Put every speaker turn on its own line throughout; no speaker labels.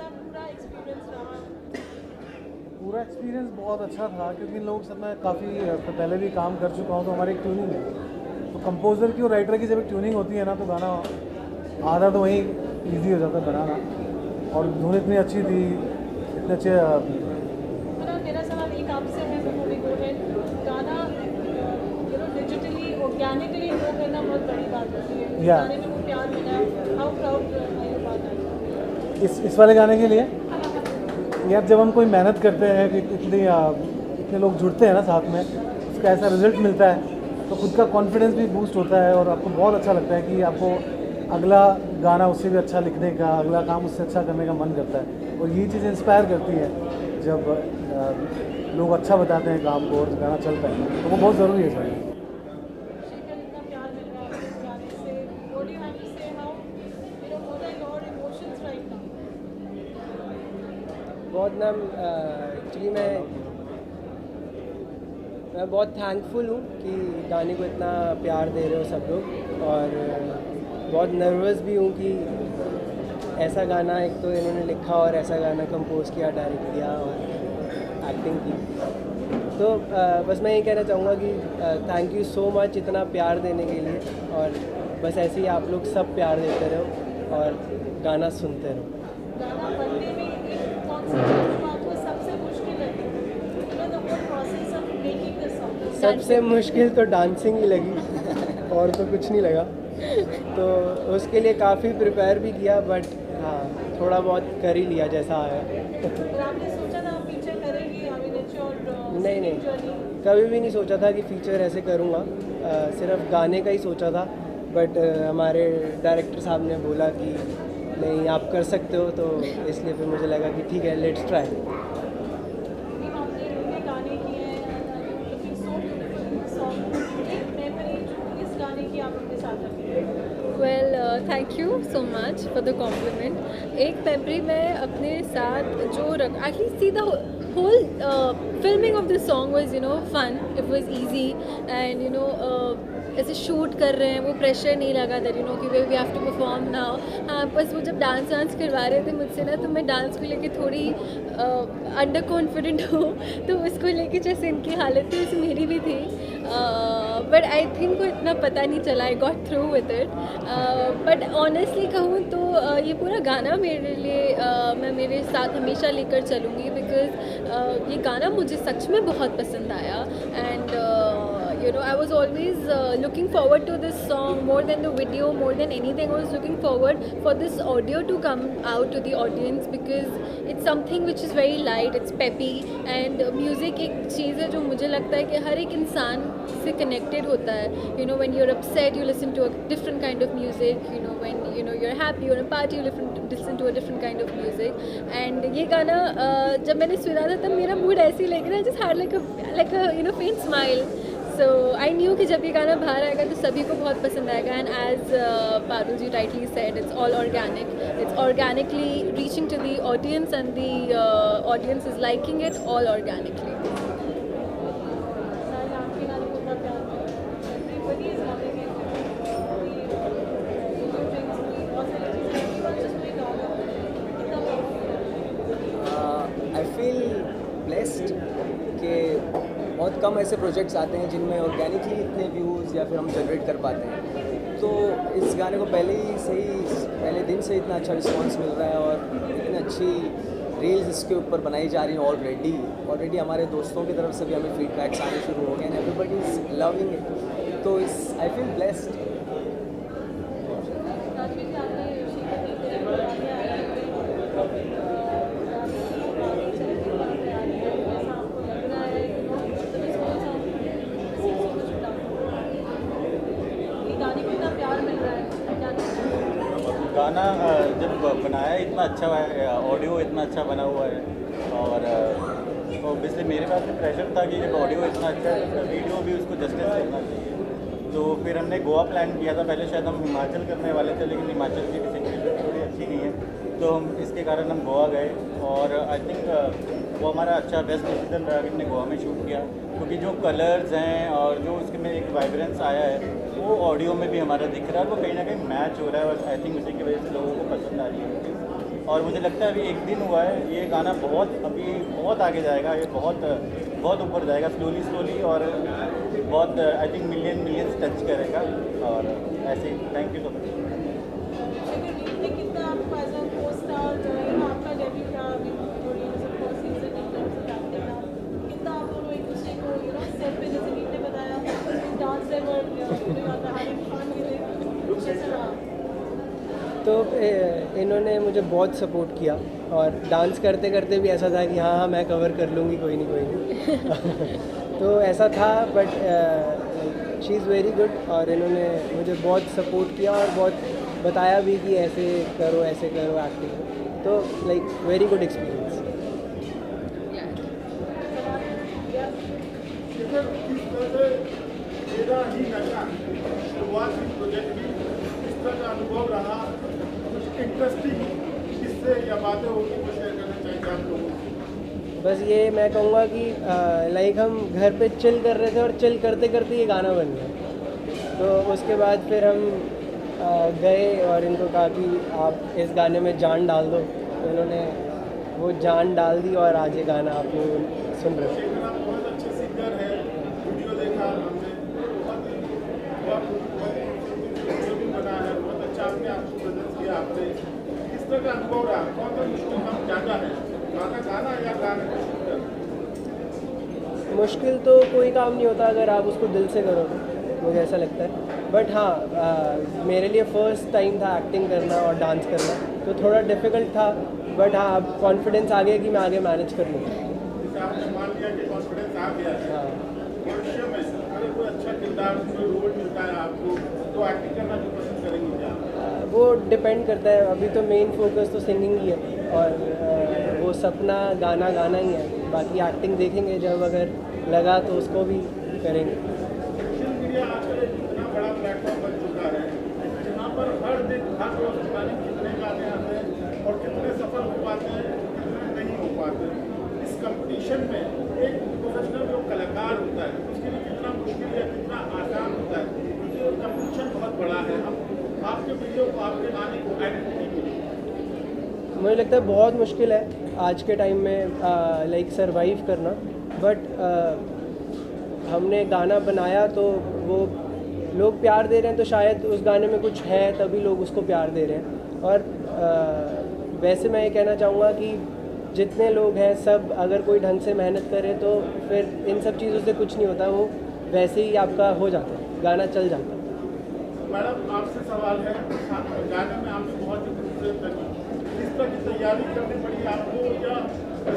कैसा पूरा एक्सपीरियंस रहा?
पूरा एक्सपीरियंस बहुत अच्छा था क्योंकि इन लोगों के साथ मैं काफ़ी पहले भी काम कर चुका हूँ, तो हमारी एक ट्यूनिंग है। तो कंपोज़र की और राइटर की जब एक ट्यूनिंग होती है ना, तो गाना आधा तो वहीं ईजी हो जाता है बनाना। और धुन इतनी अच्छी थी, इतने अच्छे
मेरा सवाल एक आपसे है before we go ahead. गाना डिजिटली ऑर्गेनिकली ग्रो करना बहुत बड़ी बात होती है. इस
Yeah.
गाने में वो प्यार मिला. How proud are you about that?
इस वाले गाने के लिए यार, जब हम कोई मेहनत करते हैं कि इतने लोग जुड़ते हैं ना साथ में, उसका ऐसा रिजल्ट मिलता है तो खुद का कॉन्फिडेंस भी बूस्ट होता है और आपको बहुत अच्छा लगता है कि आपको अगला गाना उससे भी अच्छा लिखने का, अगला काम उससे अच्छा करने का मन करता है। और ये चीज़ इंस्पायर करती है जब लोग अच्छा बताते हैं काम को और गाना चलता है, तो वो बहुत ज़रूरी है सर।
शेखर, इतना प्यार मिल रहा है आपको गाने से. What do you have to say? How what are your emotions right now?
बहुत मैम, एक्चुअली मैं बहुत थैंकफुल हूँ कि गाने को इतना प्यार दे रहे हो सब लोग। और बहुत नर्वस भी हूँ कि ऐसा गाना एक तो इन्होंने लिखा और ऐसा गाना कंपोज किया, डायरेक्ट किया और एक्टिंग की। तो बस मैं ये कहना चाहूँगा कि थैंक यू सो मच इतना प्यार देने के लिए। और बस ऐसे ही आप लोग सब प्यार देते रहो और गाना सुनते रहो।
गाना बनने में एक कौन सी चीज़ आपको सबसे मुश्किल लगी? The whole process of making the song.
सबसे मुश्किल तो डांसिंग ही लगी और तो कुछ नहीं लगा। तो उसके लिए काफ़ी प्रिपेयर भी किया, बट हाँ, थोड़ा बहुत कर ही लिया जैसा आया।
और आपने सोचा था आप फीचर करेंगी अविनेश और
नहीं नहीं,
जर्नी?
कभी भी नहीं सोचा था कि फीचर ऐसे करूँगा। सिर्फ गाने का ही सोचा था, बट हमारे डायरेक्टर साहब ने बोला कि नहीं आप कर सकते हो, तो इसलिए फिर मुझे लगा कि ठीक है, लेट्स ट्राई।
आपने इतने गाने किए हैं, looking so beautiful in the song. एक memory जो इस गाने की आप अपने साथ रखें.
Well thank you so much for the compliment. एक मेमोरी मैं अपने साथ जो रख actually see the whole filming of this song was fun, it was easy and ऐसे शूट कर रहे हैं, वो प्रेशर नहीं लगा दैट कि we have to perform now. हाँ, बस वो जब डांस करवा रहे थे मुझसे ना, तो मैं डांस को लेके थोड़ी अंडर कॉन्फिडेंट हूँ, तो उसको लेके जैसे इनकी हालत थी वैसे मेरी भी थी। बट आई थिंक वो इतना पता नहीं चला, I got through with it. But honestly कहूँ तो ये पूरा गाना मेरे लिए मैं मेरे साथ हमेशा लेकर चलूँगी, बिकॉज ये गाना मुझे सच में बहुत पसंद आया। And I was always looking forward to this song more than the video, more than anything. I was looking forward for this audio to come out to the audience because it's something which is very light, it's peppy, and music एक चीज़ है जो मुझे लगता है कि हर एक इंसान से connected होता है। When you're upset, you listen to a different kind of music. When you're happy, you're in a party, you listen to a different kind of music. And ये गाना जब मैंने सुना था तब मेरा mood ऐसे ही लग रहा है, just had like a faint smile. So I knew कि जब ये गाना बाहर आएगा तो सभी को बहुत पसंद आएगा। And as Parul ji rightly said, it's all organic. It's organically reaching to the audience, and the audience is liking it all organically.
साहिल, आपके गाने को इतना प्यार मिला है. Everybody is loving it. बहुत सारी चीज़ें everyone just doing all of it. कितना
आई फील ब्लेस्ड कि बहुत कम ऐसे प्रोजेक्ट्स आते हैं जिनमें ऑर्गेनिकली इतने व्यूज़ या फिर हम जनरेट कर पाते हैं। तो इस गाने को पहले दिन से इतना अच्छा रिस्पांस मिल रहा है और इतनी अच्छी रील्स इसके ऊपर बनाई जा रही हैं ऑलरेडी हमारे दोस्तों की तरफ से भी हमें फीडबैक्स आने शुरू हो गए हैं। एवरीबडी इज़ लविंग इट, तो आई फील ब्लेस्ड।
गाना जब बनाया इतना अच्छा है, ऑडियो इतना अच्छा बना हुआ है, और ऑब्वियसली मेरे पास भी प्रेशर था कि जब ऑडियो इतना अच्छा है तो वीडियो भी उसको जस्टिस करना चाहिए। तो फिर हमने गोवा प्लान किया था, पहले शायद हम हिमाचल करने वाले थे, लेकिन हिमाचल की सिचुएशन थोड़ी अच्छी नहीं है, तो हम इसके कारण हम गोवा गए। और आई थिंक वो हमारा अच्छा बेस्ट डिसीजन रहा कि हमने गोवा में शूट किया, क्योंकि जो कलर्स हैं और जो उसके में एक वाइब्रेंस आया है वो ऑडियो में भी हमारा दिख रहा है, वो कहीं ना कहीं मैच हो रहा है, और आई थिंक उसी की वजह से लोगों को पसंद आ रही है। और मुझे लगता है अभी एक दिन हुआ है, ये गाना बहुत आगे जाएगा, ये बहुत ऊपर जाएगा स्लोली और बहुत आई थिंक मिलियंस टच करेगा। और ऐसे ही थैंक यू सो मच।
कितना आपको एज अ को-स्टार जो है ना, आपका डेब्यू था अभी थोड़ी first season in terms of acting था, कितना आप दोनों एक दूसरे को सेट पे जैसे नीट ने बताया dance level having fun with it, कैसा रहा?
तो इन्होंने मुझे बहुत सपोर्ट किया और डांस करते करते भी ऐसा था कि हाँ मैं कवर कर लूँगी, कोई नहीं तो ऐसा था, but she is very good और इन्होंने मुझे बहुत सपोर्ट किया और बहुत बताया भी कि ऐसे करो एक्टिंग, तो लाइक वेरी गुड एक्सपीरियंस।
अनुभव रहा कुछ इंटरेस्टिंग किस्से या बातें होगी तो शेयर करना चाहिए आप लोगों को?
बस ये मैं कहूँगा कि लाइक हम घर पे चिल कर रहे थे और चिल करते करते ये गाना बन गया, तो उसके बाद फिर हम गए और इनको कहा कि आप इस गाने में जान डाल दो, तो इन्होंने वो जान डाल दी और आज ये गाना आप लोग सुन रहे हो।
शेखर आप बहुत अच्छे सिंगर हैं, वीडियो देखा हमने, वीडियो भी बना है, बहुत अच्छा आपने आपको प्रेजेंस किया आपने, किस तरह का अनुभव रहा? कौन सा मुश्किल काम ज़्यादा है, गाना या गाने को शूट करना?
मुश्किल तो कोई काम नहीं होता अगर आप उसको दिल से करो, मुझे ऐसा लगता है। बट हाँ मेरे लिए फ़र्स्ट टाइम था एक्टिंग करना और डांस करना, तो थोड़ा डिफ़िकल्ट था, बट हाँ अब कॉन्फिडेंस आ गया कि मैं आगे मैनेज कर लूँगा।
जैसे आपने मान लिया कि कॉन्फिडेंस आ गया है,
हाँ
भविष्य में अगर कोई अच्छा किरदार कोई रोल मिलता है आपको तो एक्टिंग करना भी पसंद करेंगे क्या?
वो डिपेंड करता है, अभी तो मेन फोकस तो सिंगिंग ही है और वो सपना गाना ही है, बाकी एक्टिंग देखेंगे जब अगर लगा तो उसको भी करेंगे।
सोशल मीडिया आजकल एक इतना बड़ा प्लेटफॉर्म बन चुका है जहाँ पर हर दिन हर रोज पता नहीं कितने गाने आते हैं और कितने सफल हो पाते हैं, कितने नहीं हो पाते। इस कंपटीशन में एक प्रोफेशनल जो कलाकार होता है उसके लिए कितना मुश्किल या कितना आसान होता है, क्योंकि कंपटीशन बहुत बड़ा है। अब आपके वीडियो को, आपके गाने को आइडेंटिटी मिली,
मुझे लगता है बहुत मुश्किल है आज के टाइम में लाइक सरवाइव करना, बट हमने गाना बनाया तो वो लोग प्यार दे रहे हैं, तो शायद उस गाने में कुछ है तभी लोग उसको प्यार दे रहे हैं। और वैसे मैं ये कहना चाहूँगा कि जितने लोग हैं सब अगर कोई ढंग से मेहनत करे तो फिर इन सब चीज़ों से कुछ नहीं होता, वो वैसे ही आपका हो जाता है, गाना चल जाता है।
मैडम आपसे सवाल है, गाने में आपने बहुत ही खूबसूरत लगी, किस तरह की तैयारी करनी पड़ी आपको या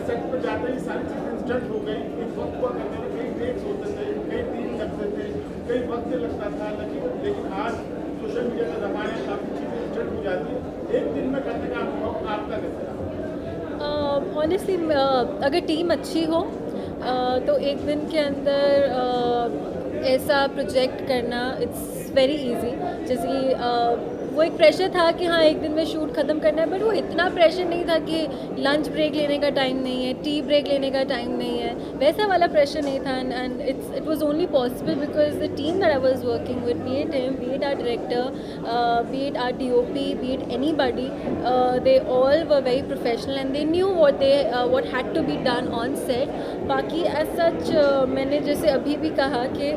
सेट पर जाते ही सारी चीज़ें इंस्टेंट हो गई? एक वक्त हुआ करते थे, कई टेक्स होते थे, कई टीम लगते थे, कई वक्त लगता था, लेकिन आज सोशल मीडिया का ज़माना है, काफ़ी चीज़ें इंस्टेंट हो जाती है। एक दिन में करने का अनुभव आपका कैसा रहा?
ऑनेस्टली अगर टीम अच्छी हो तो एक दिन के अंदर ऐसा प्रोजेक्ट करना इट्स वेरी इजी। जैसे कि वो एक प्रेशर था कि हाँ एक दिन में शूट ख़त्म करना है, बट वो इतना प्रेशर नहीं था कि लंच ब्रेक लेने का टाइम नहीं है, टी ब्रेक लेने का टाइम नहीं है, वैसा वाला प्रेशर नहीं था। And it was only possible because the team that I was working with, be it him, be it our director, be it our DOP, be it anybody, they all were very professional and they knew what had to be done on set. बाकी as such मैंने जैसे अभी भी कहा कि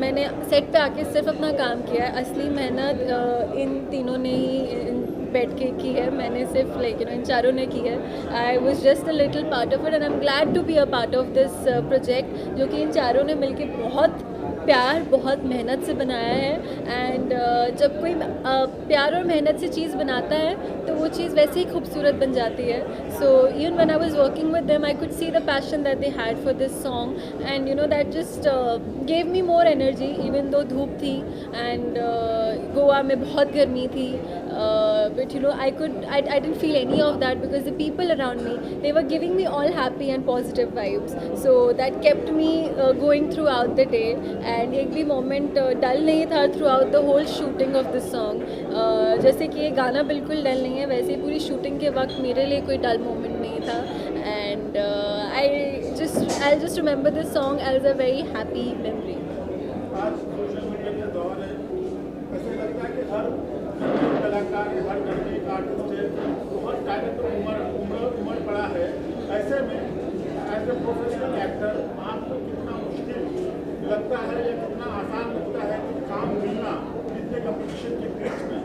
मैंने set पे आके सिर्फ अपना काम किया है, असली मेहनत इन तीनों ने ही बैठ के की है, मैंने सिर्फ इन चारों ने की है। I was just a little part of it and I am glad to be a part of this project, जो कि इन चारों ने मिलके बहुत प्यार बहुत मेहनत से बनाया है। एंड जब कोई प्यार और मेहनत से चीज़ बनाता है तो वो चीज़ वैसे ही खूबसूरत बन जाती है। So even when I was working with them I could see the passion that they had for this song and that just gave me more energy even though धूप थी एंड गोवा में बहुत गर्मी थी, but I didn't feel any of that because the people around me, they were giving me all happy and positive vibes, so that kept me going throughout the day and एक भी moment dull नहीं था throughout the whole shooting of this song. जैसे कि ये गाना बिल्कुल डल नहीं है, वैसे ही पूरी शूटिंग के वक्त मेरे लिए कोई डल मोमेंट नहीं था and I'll just remember this song as a very happy memory.
आज सोशल मीडिया का दौर है, ऐसे लगता है कि हर कलाकार, हर घर में एक आर्टिस्ट है, तो हर टैलेंट ऐसे में एज ए प्रोफेशनल एक्टर आपको कितना मुश्किल लगता है या कितना आसान लगता है कि काम मिलना इतने कंपटीशन के बीच में?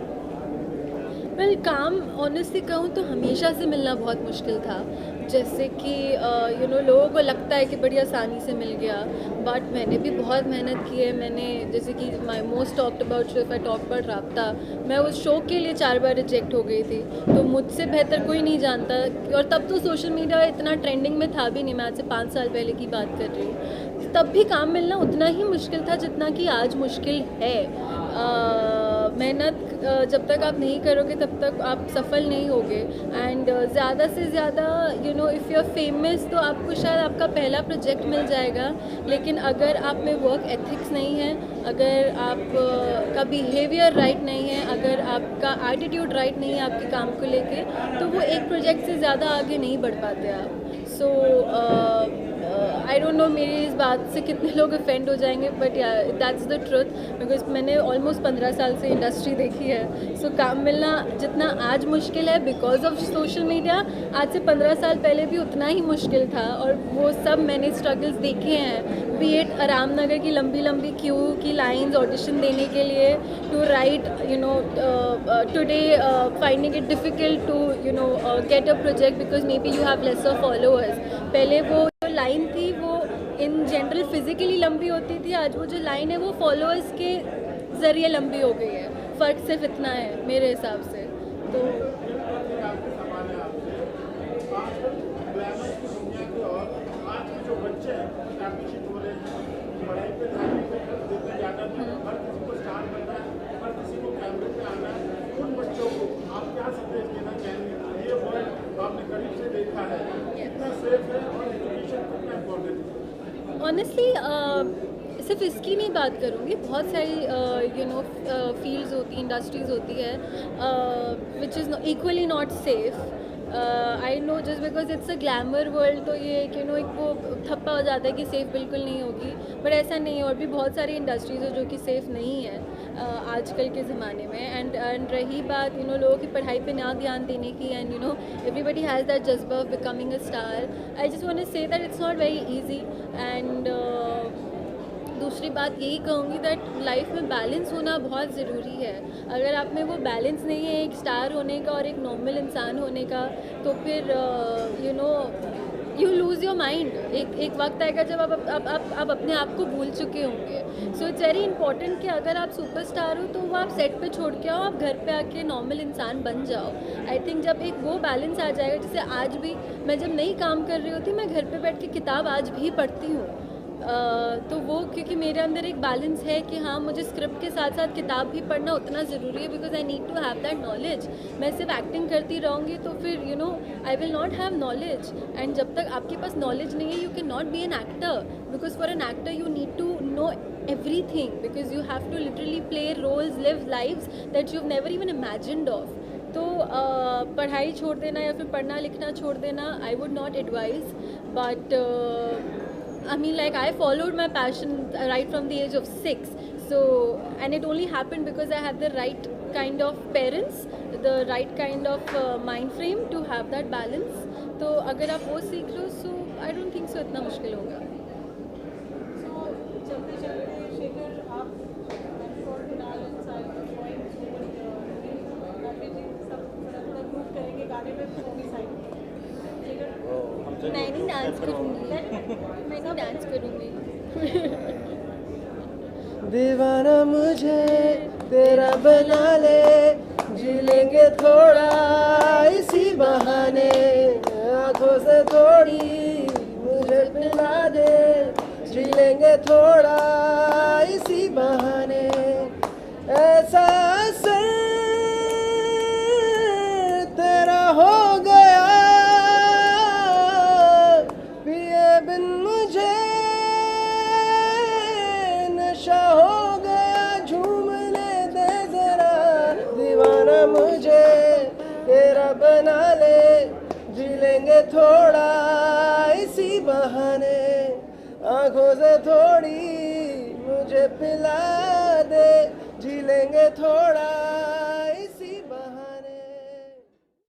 वेल काम ऑनेस्टली कहूँ तो हमेशा से मिलना बहुत मुश्किल था। जैसे कि लोगों को लगता है कि बड़ी आसानी से मिल गया, बट मैंने भी बहुत मेहनत की है। मैंने जैसे कि my most talked about show if I talk about राब्ता, मैं उस शो के लिए 4 बार रिजेक्ट हो गई थी। तो मुझसे बेहतर कोई नहीं जानता, और तब तो सोशल मीडिया इतना ट्रेंडिंग में था भी नहीं। मैं आज से 5 साल पहले की बात कर रही हूँ। तब भी काम मिलना उतना ही मुश्किल था जितना कि आज मुश्किल है। मेहनत जब तक आप नहीं करोगे तब तक आप सफल नहीं होगे। एंड ज़्यादा से ज़्यादा इफ़ यू आर फेमस तो आपको शायद आपका पहला प्रोजेक्ट मिल जाएगा, लेकिन अगर आप में वर्क एथिक्स नहीं है, अगर आप का बिहेवियर राइट नहीं है, अगर आपका एटीट्यूड राइट नहीं है आपके काम को लेके, तो वो एक प्रोजेक्ट से ज़्यादा आगे नहीं बढ़ पाते आप। सो आई डोंट नो मेरी इस बात से कितने लोग ऑफेंड हो जाएंगे, बट या दैट्स द ट्रुथ, बिकॉज मैंने ऑलमोस्ट 15 साल से इंडस्ट्री देखी है। सो काम मिलना जितना आज मुश्किल है बिकॉज ऑफ सोशल मीडिया, आज से 15 साल पहले भी उतना ही मुश्किल था। और वो सब मैंने स्ट्रगल्स देखे हैं, बी इट आराम नगर की लंबी लंबी क्यू की लाइंस ऑडिशन देने के लिए, to right today finding it difficult to get a project because maybe you have lesser followers. पहले वो लाइन थी वो इन जनरल फिजिकली लंबी होती थी, आज वो जो लाइन है वो फॉलोअर्स के ज़रिए लंबी हो गई है। फ़र्क सिर्फ इतना है मेरे हिसाब से। तो
आज के जो बच्चे हैं आकर्षित हो रहे हैं, पढ़ाई पे ध्यान देते ज़्यादा, हर किसी को स्टार बनना है, हर किसी को कैमरे पे आना है। उन बच्चों को आप क्या संदेश देना चाहेंगे? ये वर्ल्ड आपने करीब से देखा है, कितना सेफ है और एजुकेशन कितना इम्पोर्टेंट है?
ऑनेस्टली सिर्फ इसकी नहीं बात करूँगी, बहुत सारी फील्ड्स होती, इंडस्ट्रीज़ होती है which is equally not safe. I know just because it's a glamour world, तो ये एक वो थप्पा हो जाता है कि सेफ़ बिल्कुल नहीं होगी, बट ऐसा नहीं है। और भी बहुत सारी इंडस्ट्रीज़ है जो कि सेफ़ नहीं है आजकल के ज़माने में। एंड रही बात लोगों की पढ़ाई पे ना ध्यान देने की, एंड एवरीबडी हैज़ दैट जज्बा of becoming a star. I just want to say that it's not very easy. And दूसरी बात यही कहूँगी दैट लाइफ में बैलेंस होना बहुत ज़रूरी है। अगर आप में वो बैलेंस नहीं है एक स्टार होने का और एक नॉर्मल इंसान होने का, तो फिर यू लूज़ योर माइंड। एक वक्त आएगा जब आप अपने आप को भूल चुके होंगे। सो इट्स वेरी इंपॉर्टेंट कि अगर आप सुपरस्टार हो तो वो आप सेट पे छोड़ के आओ, आप घर पे आके नॉर्मल इंसान बन जाओ। आई थिंक जब एक वो बैलेंस आ जाएगा, जैसे आज भी मैं जब नई काम कर रही होती, मैं घर पे बैठ के किताब आज भी पढ़ती हूँ। तो वो क्योंकि मेरे अंदर एक बैलेंस है कि हाँ मुझे स्क्रिप्ट के साथ साथ किताब भी पढ़ना उतना ज़रूरी है, because I need to have that knowledge. मैं सिर्फ एक्टिंग करती रहूँगी तो फिर I will not have knowledge. And जब तक आपके पास नॉलेज नहीं है, you can not be an actor, because for an actor you need to know everything, because you have to literally play roles, live lives that you've never even imagined of. तो पढ़ाई छोड़ देना या फिर पढ़ना लिखना छोड़ देना, I would not advise, but I mean, like, I followed my passion right from the age of 6, so, and it only happened because I had the right kind of parents, the right kind of mind frame to have that balance. तो अगर आप वो सीख लो, so I don't think so इतना मुश्किल होगा। मैं नहीं डांस करूँगी, मैं नहीं डांस करूँगी।
दीवाना मुझे तेरा बना ले, जी लेंगे थोड़ा इसी बहाने, आँखों से थोड़ी मुझे पिला दे, जी लेंगे थोड़ा इसी बहाने। ऐसा असर तेरा हो गया, पिए बिन मुझे नशा हो गया, झूमने दे जरा दीवाना मुझे तेरा बना ले, जी लेंगे थोड़ा इसी बहाने, आँखों से थोड़ी मुझे पिला दे, जी लेंगे थोड़ा